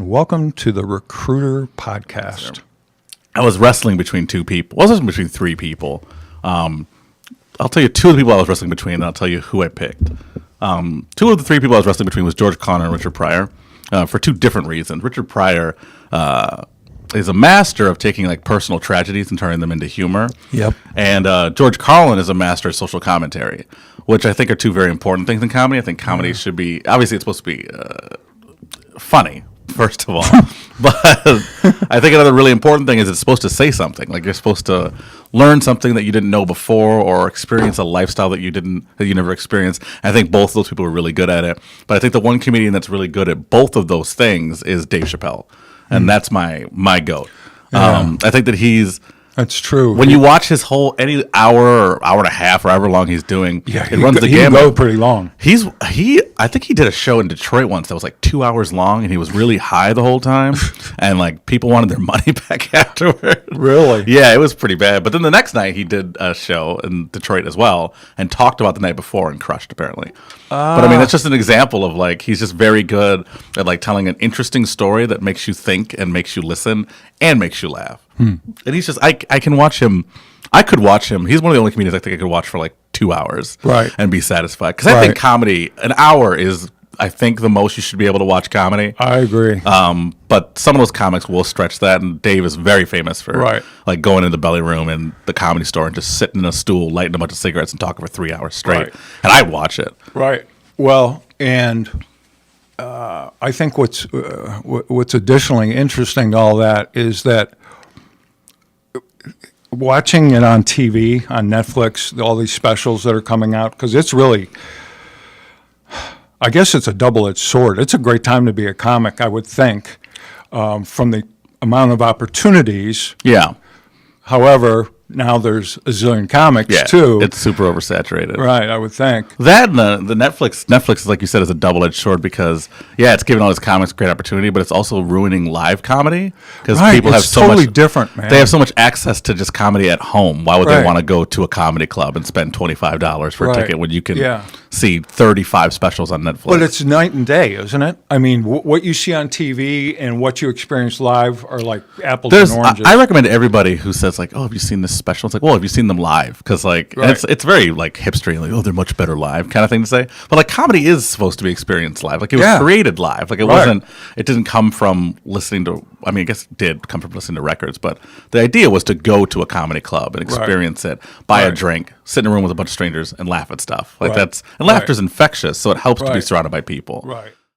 and welcome to the Recruiter Podcast. I was wrestling between two people. Well, I was wrestling between three people. I'll tell you two of the people I was wrestling between, and I'll tell you who I picked. Two of the three people I was wrestling between was George Connor and Richard Pryor, for two different reasons. Richard Pryor is a master of taking like personal tragedies and turning them into humor. Yep. And George Carlin is a master of social commentary, which I think are two very important things in comedy. I think comedy should be, obviously it's supposed to be funny, first of all. But I think another really important thing is it's supposed to say something. Like you're supposed to learn something that you didn't know before or experience a lifestyle that you never experienced. I think both of those people are really good at it. But I think the one comedian that's really good at both of those things is Dave Chappelle. And that's my goat. Yeah. I think that That's true. when you watch his whole any hour or hour and a half or however long he's doing, it runs the he gamut. can go pretty long. I think he did a show in Detroit once that was like 2 hours long, and he was really high the whole time, and like people wanted their money back afterward. Really? Yeah, it was pretty bad. But then the next night he did a show in Detroit as well, and talked about the night before and crushed apparently. But I mean, that's just an example of like he's just very good at like telling an interesting story that makes you think and makes you listen and makes you laugh. And he's just I can watch him. I could watch him. He's one of the only comedians I think I could watch for like 2 hours, right, and be satisfied. Because I think comedy, an hour is, I think, the most you should be able to watch comedy. I agree. But some of those comics will stretch that, and Dave is very famous for like going in the belly room and the Comedy Store and just sitting in a stool, lighting a bunch of cigarettes, and talking for 3 hours straight. Right. And I'd watch it. Right. Well, and I think what's additionally interesting to all that is that watching it on TV, on Netflix, all these specials that are coming out, because it's really, I guess it's a double-edged sword. It's a great time to be a comic, I would think, from the amount of opportunities. Yeah. However, now there's a zillion comics, too. It's super oversaturated. Right, I would think. That and the Netflix, like you said, is a double-edged sword because, it's giving all these comics great opportunity, but it's also ruining live comedy because people have so totally much different, man. They have so much access to just comedy at home. Why would they want to go to a comedy club and spend $25 for a ticket when you can see 35 specials on Netflix? But it's night and day, isn't it? I mean, what you see on TV and what you experience live are like apples and oranges. I recommend to everybody who says like, "Oh, have you seen this special?" It's like, "Well, have you seen them live?" Because like it's very like hipstery, like, "Oh, they're much better live," kind of thing to say. But like comedy is supposed to be experienced live. Like it was created live. Like it wasn't. It didn't come from listening to. I mean, I guess it did come from listening to records, but the idea was to go to a comedy club and experience it, buy a drink, sit in a room with a bunch of strangers, and laugh at stuff. Like that's and laughter's infectious, so it helps to be surrounded by people. Right.